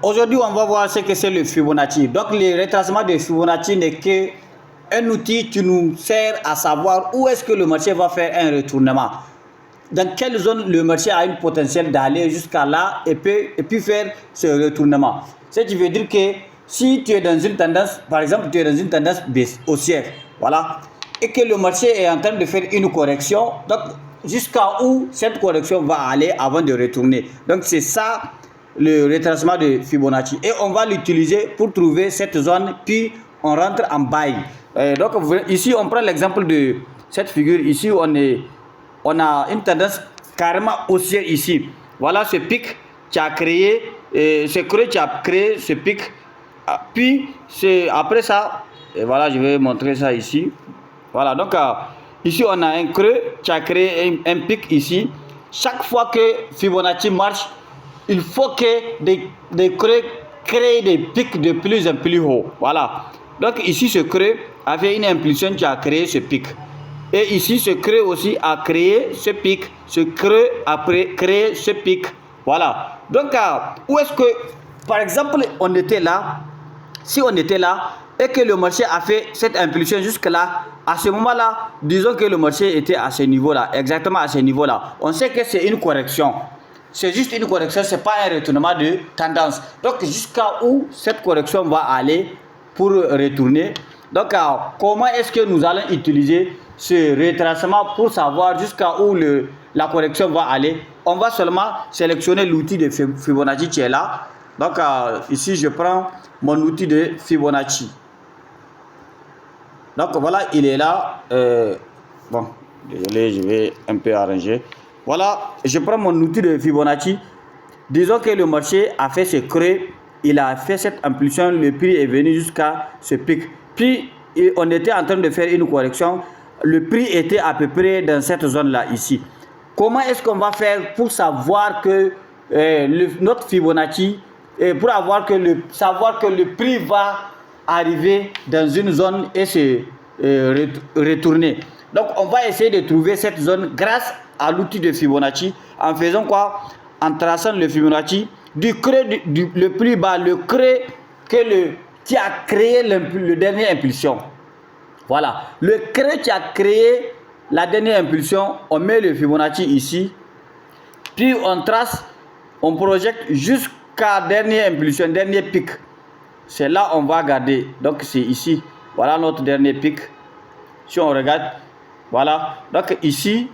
Aujourd'hui, on va voir ce que c'est le Fibonacci. Donc, le retracement de Fibonacci n'est qu'un outil qui nous sert à savoir où est-ce que le marché va faire un retournement. Dans quelle zone le marché a une potentiel d'aller jusqu'à là et puis faire ce retournement. Ce qui veut dire que si tu es dans une tendance, par exemple, tu es dans une tendance haussière, voilà, et que le marché est en train de faire une correction, donc jusqu'à où cette correction va aller avant de retourner. Donc, c'est ça le retracement de Fibonacci. Et on va l'utiliser pour trouver cette zone, puis on rentre en buy. Donc, ici, on prend l'exemple de cette figure. Ici, on a une tendance carrément haussière ici. Voilà ce pic qui a créé, ce creux qui a créé ce pic. Puis, après ça, et voilà, je vais montrer ça ici. Voilà, donc ici, on a un creux qui a créé un pic ici. Chaque fois que Fibonacci marche, il faut que des creux créent des pics de plus en plus haut. Voilà. Donc ici, ce creux avait une impulsion qui a créé ce pic. Et ici, ce creux aussi a créé ce pic. Ce creux a créé ce pic. Voilà. Donc, où est-ce que, par exemple, on était là, si on était là, et que le marché a fait cette impulsion jusque-là, à ce moment-là, disons que le marché était à ce niveau-là, exactement à ce niveau-là. On sait que c'est une correction. C'est juste une correction, ce n'est pas un retournement de tendance. Donc, jusqu'à où cette correction va aller pour retourner. Donc, comment est-ce que nous allons utiliser ce retracement pour savoir jusqu'à où la correction va aller? On va seulement sélectionner l'outil de Fibonacci qui est là. Donc, ici, je prends mon outil de Fibonacci. Donc, voilà, il est là. Bon, désolé, je vais un peu arranger. Voilà, je prends mon outil de Fibonacci. Disons que le marché a fait ce creux, il a fait cette impulsion, le prix est venu jusqu'à ce pic. Puis, on était en train de faire une correction. Le prix était à peu près dans cette zone-là, ici. Comment est-ce qu'on va faire pour savoir que notre Fibonacci, savoir que le prix va arriver dans une zone et se retourner? Donc, on va essayer de trouver cette zone grâce à l'outil de Fibonacci en faisant quoi? En traçant le Fibonacci du creux le plus bas, le creux qui a créé le dernier impulsion. Voilà, le creux qui a créé la dernière impulsion, on met le Fibonacci ici, puis on trace, on projette jusqu'à dernière impulsion, dernier pic. C'est là on va garder. Donc c'est ici. Voilà notre dernier pic. Si on regarde, voilà. Donc ici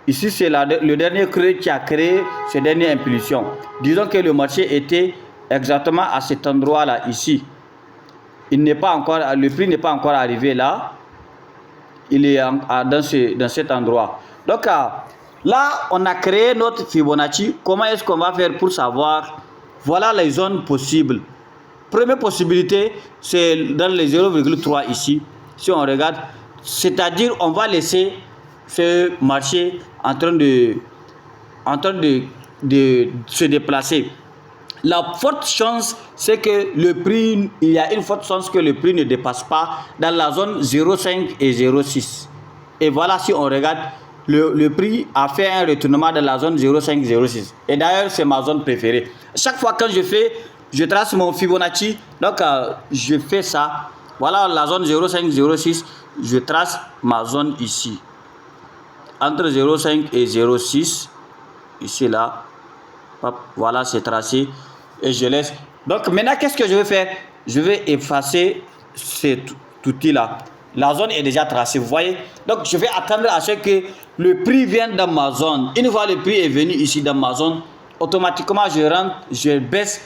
c'est le dernier creux qui a créé cette dernière impulsion. Disons que le marché était exactement à cet endroit-là, ici. Le prix n'est pas encore arrivé là. Il est dans cet endroit. Donc là, on a créé notre Fibonacci. Comment est-ce qu'on va faire pour savoir? Voilà les zones possibles. Première possibilité, c'est dans les 0,3 ici. Si on regarde, c'est-à-dire on va laisser ce marché en train de se déplacer. La forte chance, c'est que il y a une forte chance que le prix ne dépasse pas dans la zone 0,5 et 0,6. Et voilà, si on regarde, le prix a fait un retournement dans la zone 0,5, 0,6. Et d'ailleurs, c'est ma zone préférée. Chaque fois que je trace mon Fibonacci, donc je fais ça. Voilà la zone 0,5, 0,6. Je trace ma zone ici. Entre 0,5 et 0,6. Ici, là. Hop, voilà, c'est tracé. Et je laisse. Donc maintenant, qu'est-ce que je vais faire? Je vais effacer cet outil-là. La zone est déjà tracée, vous voyez. Donc je vais attendre à ce que le prix vienne dans ma zone. Une fois le prix est venu ici dans ma zone, automatiquement je rentre, je baisse,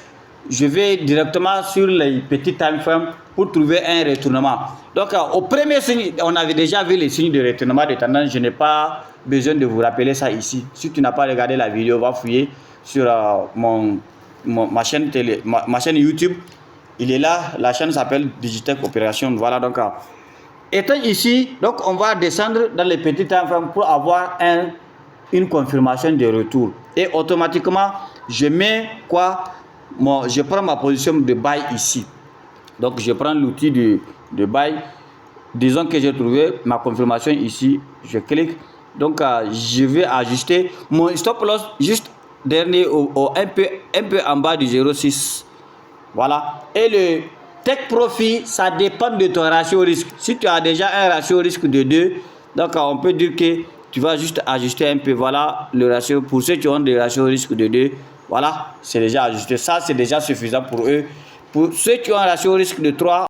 je vais directement sur les petits time frames pour trouver un retournement. Donc au premier signe, on avait déjà vu les signes de retournement de tendance. Je n'ai pas besoin de vous rappeler ça ici. Si tu n'as pas regardé la vidéo, va fouiller sur ma chaîne YouTube. Il est là, la chaîne s'appelle Digitech Opération. Voilà, donc étant ici, donc on va descendre dans les petits time frames pour avoir une confirmation de retour. Et automatiquement, je mets quoi? Je prends ma position de buy ici. Donc je prends l'outil de buy. Disons que j'ai trouvé ma confirmation ici. Je clique. Donc je vais ajuster mon stop loss juste dernier, un peu en bas du 0,6. Voilà. Et le Take Profit, ça dépend de ton ratio risque. Si tu as déjà un ratio risque de 2, donc on peut dire que tu vas juste ajuster un peu. Voilà le ratio. Pour ceux qui ont des ratios risque de 2, voilà, c'est déjà ajusté. Ça, c'est déjà suffisant pour eux. Pour ceux qui ont un ratio risque de 3,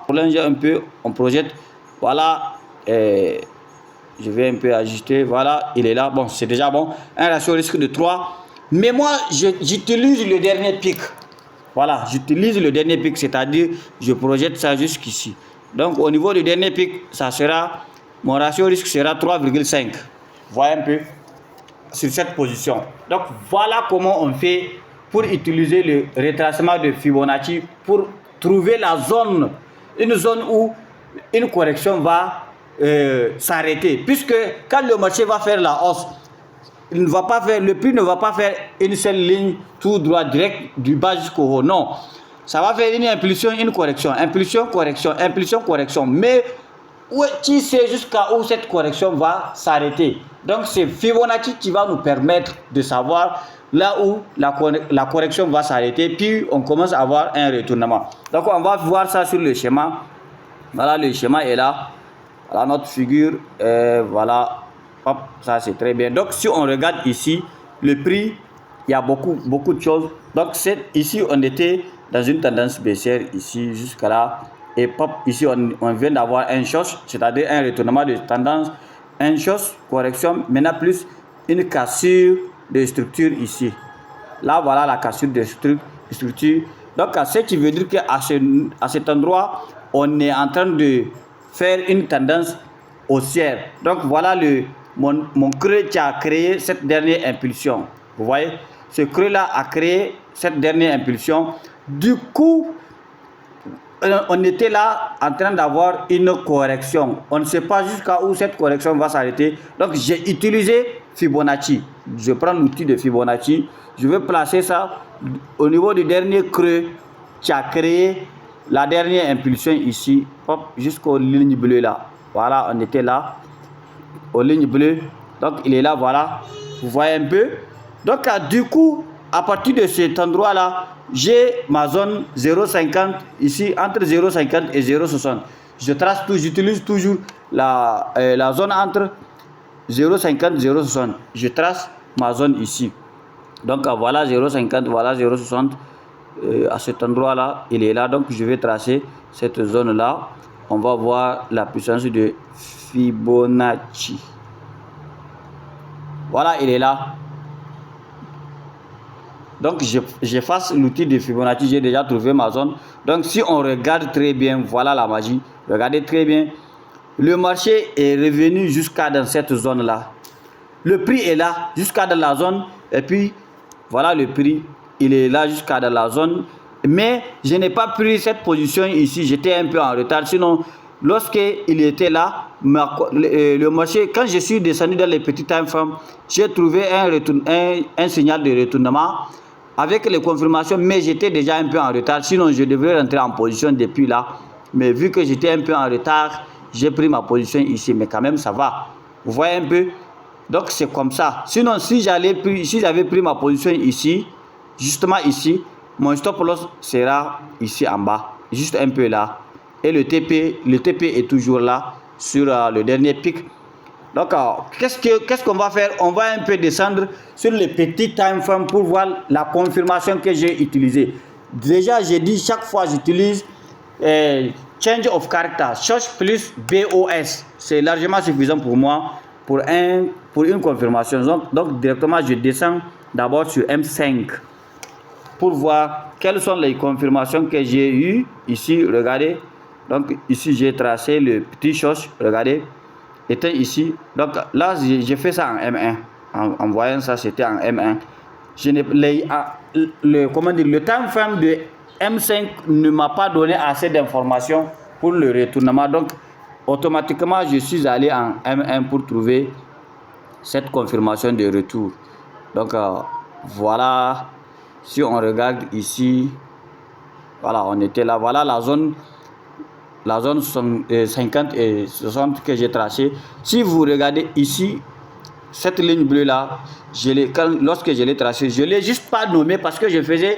pour l'instant un peu, on projette. Voilà. Je vais un peu ajuster. Voilà, il est là. Bon, c'est déjà bon. Un ratio risque de 3. Mais moi, j'utilise le dernier pic. Voilà, j'utilise le dernier pic, c'est-à-dire je projette ça jusqu'ici. Donc au niveau du dernier pic, ça sera, mon ratio risque sera 3,5. Voyez un peu sur cette position. Donc voilà comment on fait pour utiliser le retracement de Fibonacci pour trouver la zone, une zone où une correction va s'arrêter. Puisque quand le marché va faire la hausse, il ne va pas faire, le prix ne va pas faire une seule ligne tout droit direct du bas jusqu'au haut. Non, ça va faire une impulsion, une correction, impulsion, correction, impulsion, correction. Mais tu sais jusqu'à où cette correction va s'arrêter. Donc c'est Fibonacci qui va nous permettre de savoir là où la correction va s'arrêter. Puis on commence à avoir un retournement. Donc on va voir ça sur le schéma. Voilà, le schéma est là. Voilà notre figure. Voilà. Hop, ça c'est très bien. Donc si on regarde ici, le prix, il y a beaucoup de choses. Donc ici on était dans une tendance baissière ici jusqu'à là. Et pop, ici on vient d'avoir un short, c'est-à-dire un retournement de tendance, un short, correction, maintenant plus une cassure de structure ici. Là voilà la cassure de structure. Donc ce qui veut dire qu'à cet endroit, on est en train de faire une tendance haussière. Donc voilà mon creux qui a créé cette dernière impulsion. Vous voyez, ce creux là a créé cette dernière impulsion. Du coup, on était là en train d'avoir une correction. On ne sait pas jusqu'à où cette correction va s'arrêter. Donc j'ai utilisé Fibonacci. Je prends l'outil de Fibonacci. Je vais placer ça au niveau du dernier creux qui a créé la dernière impulsion ici. Hop, jusqu'aux lignes bleues là. Voilà, on était là aux lignes bleues. Donc il est là, voilà. Vous voyez un peu. Donc du coup, à partir de cet endroit là, j'ai ma zone 0,50 ici, entre 0,50 et 0,60. Je trace tout, j'utilise toujours la zone entre 0,50 et 0,60. Je trace ma zone ici. Donc voilà 0,50, voilà 0,60. À cet endroit là, il est là. Donc je vais tracer cette zone là. On va voir la puissance de Fibonacci. Voilà, il est là. Donc j'efface l'outil de Fibonacci, j'ai déjà trouvé ma zone. Donc si on regarde très bien, voilà la magie. Regardez très bien. Le marché est revenu jusqu'à dans cette zone là. Le prix est là jusqu'à dans la zone. Et puis voilà le prix. Il est là jusqu'à dans la zone. Mais je n'ai pas pris cette position ici. J'étais un peu en retard. Sinon, lorsqu'il était là, le marché, quand je suis descendu dans les petits time frames, j'ai trouvé un signal de retournement avec les confirmations, mais j'étais déjà un peu en retard. Sinon, je devrais rentrer en position depuis là. Mais vu que j'étais un peu en retard, j'ai pris ma position ici. Mais quand même, ça va. Vous voyez un peu? Donc, c'est comme ça. Sinon, si j'avais pris ma position ici, justement ici, mon stop loss sera ici en bas. Juste un peu là. Et le TP est toujours là sur le dernier pic. Donc, qu'est-ce qu'on va faire? On va un peu descendre sur les petits time frames pour voir la confirmation que j'ai utilisée. Déjà, j'ai dit chaque fois j'utilise change of character, short plus BOS. C'est largement suffisant pour moi pour une confirmation. Donc directement, je descends d'abord sur M5 pour voir quelles sont les confirmations que j'ai eues. Ici, regardez. Donc ici, j'ai tracé le petit short, regardez. Était ici. Donc là, j'ai fait ça en M1. En voyant ça, c'était en M1. Le time frame de M5 ne m'a pas donné assez d'informations pour le retournement. Donc, automatiquement, je suis allé en M1 pour trouver cette confirmation de retour. Donc, voilà. Si on regarde ici, voilà, on était là. Voilà la zone 50 et 60 que j'ai tracé. Si vous regardez ici, cette ligne bleue là, lorsque je l'ai tracée, je ne l'ai juste pas nommé parce que je faisais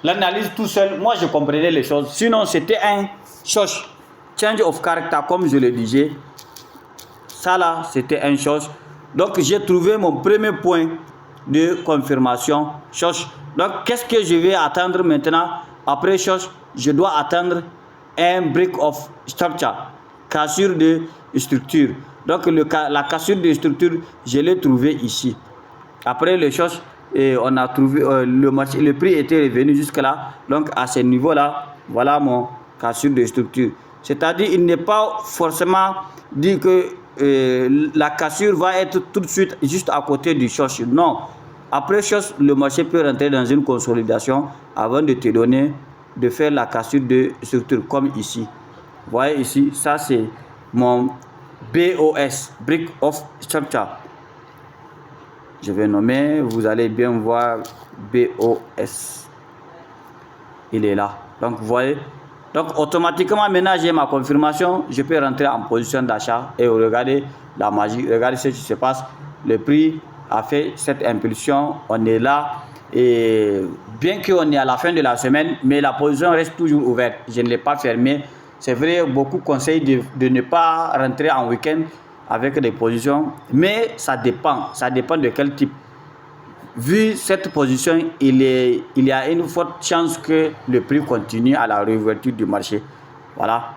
l'analyse tout seul. Moi, je comprenais les choses. Sinon, c'était un change of character, comme je le disais. Ça là, c'était un chose. Donc, j'ai trouvé mon premier point de confirmation. Donc, qu'est-ce que je vais attendre maintenant? Après je dois attendre un break of structure, cassure de structure. Donc, la cassure de structure, je l'ai trouvé ici. Après les choses, on a trouvé le prix était revenu jusque là. Donc, à ce niveau-là, voilà mon cassure de structure. C'est-à-dire, il n'est pas forcément dit que la cassure va être tout de suite juste à côté du short. Non. Après le marché peut rentrer dans une consolidation avant de te donner, de faire la cassure de structure comme ici. Vous voyez ici, ça c'est mon BOS, Break of Structure. Je vais nommer, vous allez bien voir BOS. Il est là. Donc vous voyez, donc automatiquement maintenant j'ai ma confirmation, je peux rentrer en position d'achat et regardez la magie, regardez ce qui se passe. Le prix a fait cette impulsion, on est là et bien qu'on est à la fin de la semaine, mais la position reste toujours ouverte. Je ne l'ai pas fermée. C'est vrai, beaucoup conseillent de ne pas rentrer en week-end avec des positions, mais ça dépend de quel type. Vu cette position, il y a une forte chance que le prix continue à la réouverture du marché. Voilà.